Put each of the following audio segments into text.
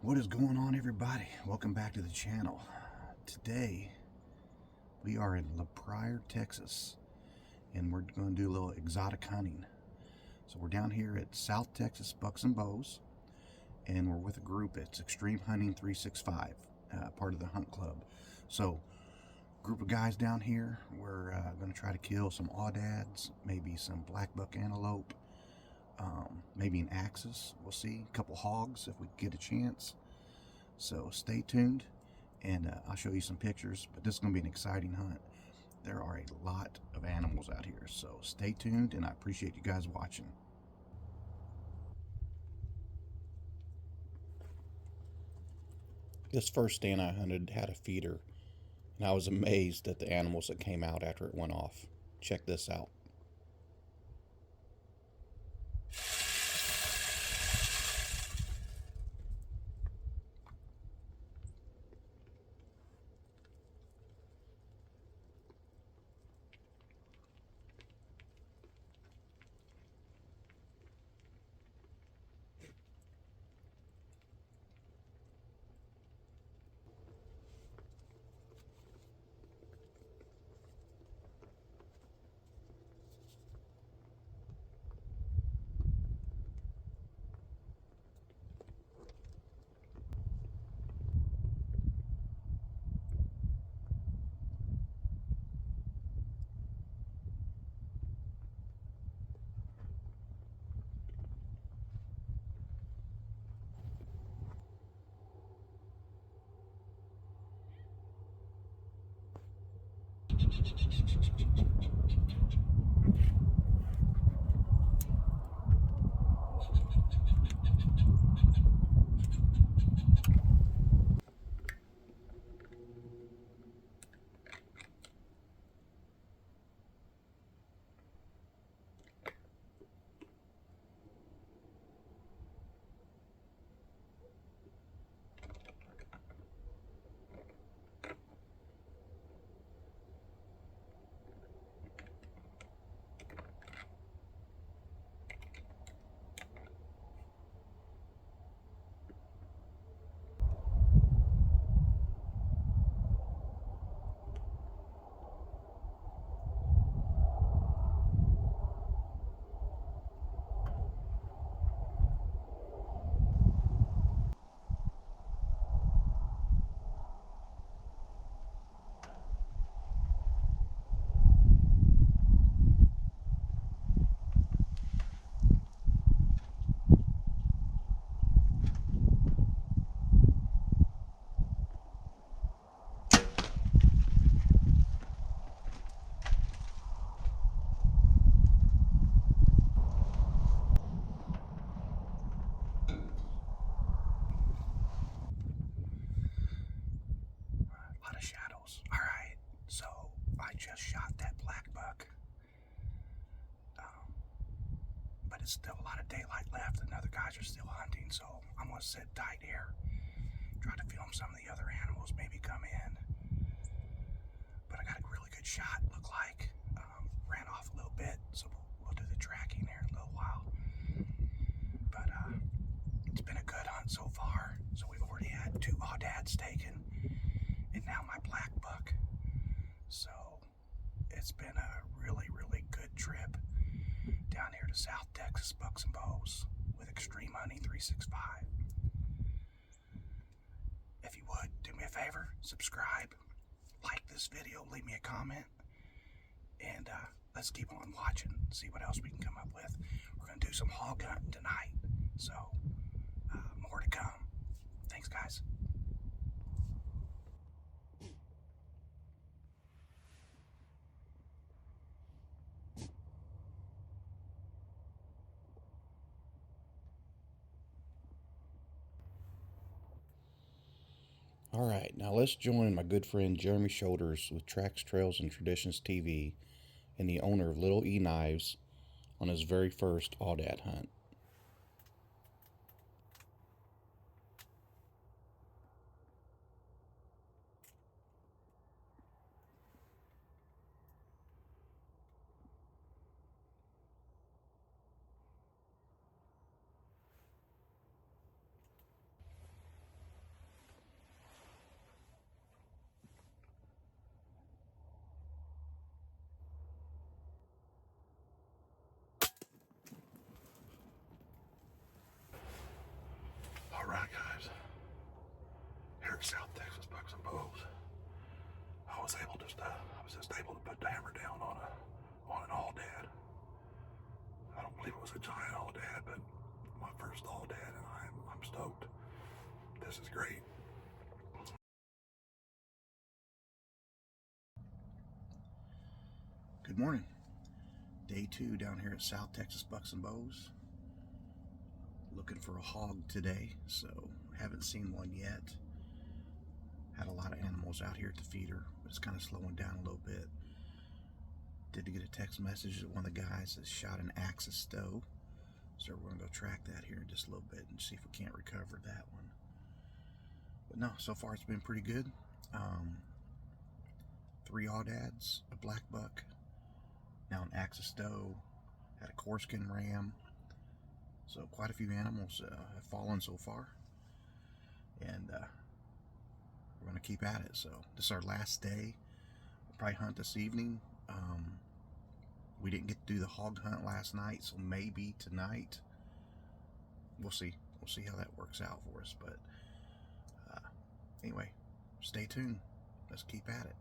What is going on, everybody? Welcome back to the channel. Today we are in Pryor, Texas, and we're going to do a little exotic hunting. So we're down here at South Texas Bucks and Bows, and we're with a group. It's Extreme Hunting 365, part of the hunt club. So group of guys down here, we're going to try to kill some audads, maybe some black buck antelope, maybe an axis. We'll see. A couple hogs if we get a chance. So stay tuned, and I'll show you some pictures. But this is going to be an exciting hunt. There are a lot of animals out here, so stay tuned, and I appreciate you guys watching. This first stand I hunted had a feeder, and I was amazed at the animals that came out after it went off. Check this out. Shadows. Alright, so I just shot that black buck, but it's still a lot of daylight left and other guys are still hunting, so I'm going to sit tight here, try to film some of the other animals maybe come in. But I got a really good shot, look like. Ran off a little bit, so we'll do the tracking here in a little while. But it's been a good hunt so far. So we've already had 2 audads taken, and now my black buck. So it's been a really, really good trip down here to South Texas Bucks and Bows with Extreme Hunting 365. If you would, do me a favor, subscribe, like this video, leave me a comment, and let's keep on watching, see what else we can come up with. We're going to do some hog hunting tonight, so more to come. Thanks, guys. All right, now let's join my good friend Jeremy Shoulders with Tracks, Trails, and Traditions TV and the owner of Little E Knives on his very first aoudad hunt. first aoudad, and I'm stoked. This is great. Good morning. Day 2 down here at South Texas Bucks and Bows. Looking for a hog today, so haven't seen one yet. Had a lot of animals out here at the feeder, but it's kind of slowing down a little bit. Did get a text message that one of the guys has shot an axis doe, so we're going to go track that here in just a little bit and see if we can't recover that one. But no, so far it's been pretty good. 3 audads, a black buck, now an axis doe, had a Corskin ram. So quite a few animals have fallen so far, and we're going to keep at it. So this is our last day. We'll probably hunt this evening. We didn't get to do the hog hunt last night, so maybe tonight. We'll see. We'll see how that works out for us. But anyway, stay tuned. Let's keep at it.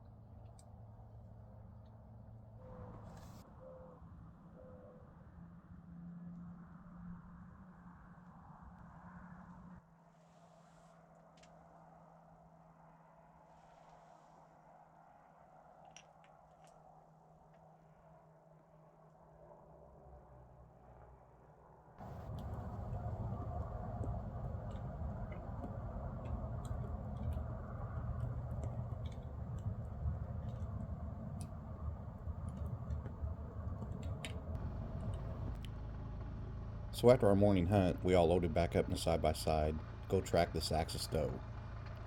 So after our morning hunt, we all loaded back up in the side-by-side to go track this axis doe.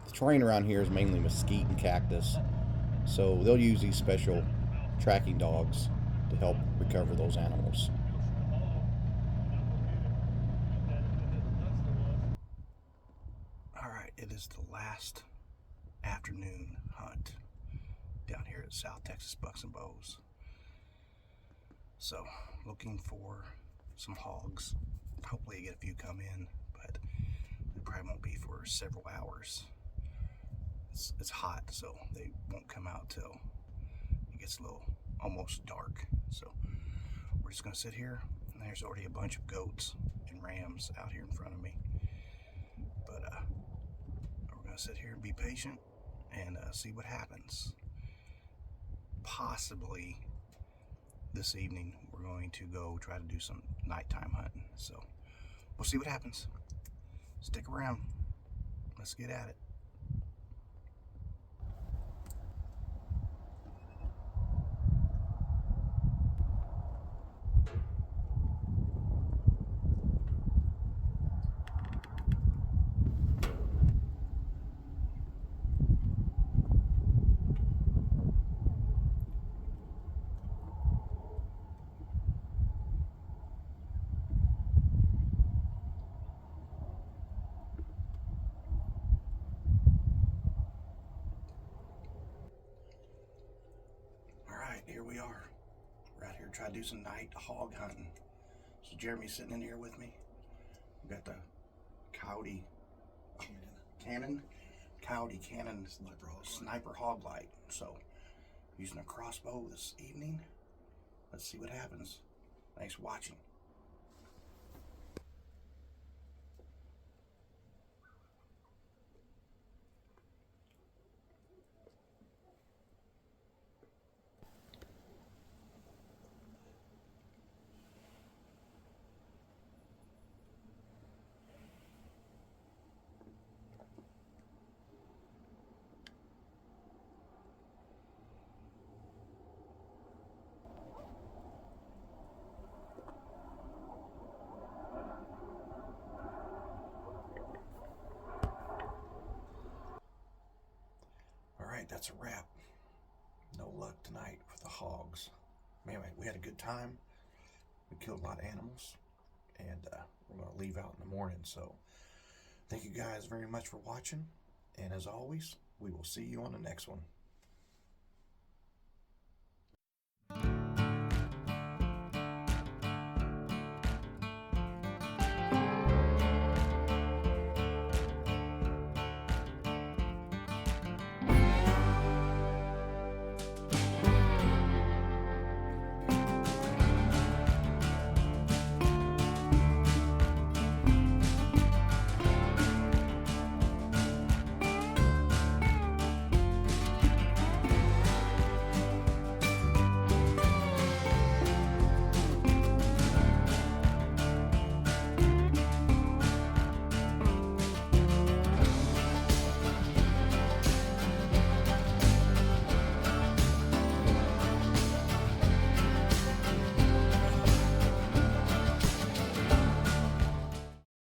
The terrain around here is mainly mesquite and cactus, so they'll use these special tracking dogs to help recover those animals. Alright, it is the last afternoon hunt down here at South Texas Bucks and Bows. So, looking for some hogs. Hopefully get a few come in, but it probably won't be for several hours. It's hot, so they won't come out till it gets a little almost dark. So we're just gonna sit here, and there's already a bunch of goats and rams out here in front of me. But we're gonna sit here and be patient and see what happens. Possibly this evening we're going to go try to do some nighttime hunting. So we'll see what happens. Stick around. Let's get at it. Here we are. We're out here trying to do some night hog hunting. So Jeremy's sitting in here with me. We got the Coyote Cannon sniper hog light. So using a crossbow this evening. Let's see what happens. Thanks for watching. Alright, that's a wrap. No luck tonight with the hogs. Anyway, we had a good time. We killed a lot of animals, and we're going to leave out in the morning. So thank you guys very much for watching, and as always, we will see you on the next one.